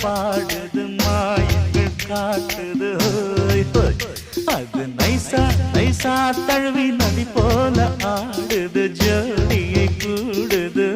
பாடுது மாயங்கள் காட்டுது ஹோய் ஹோய். அது நைசா நைசா தழுவி நதி போல ஆடுது ஜோடியை கூடுது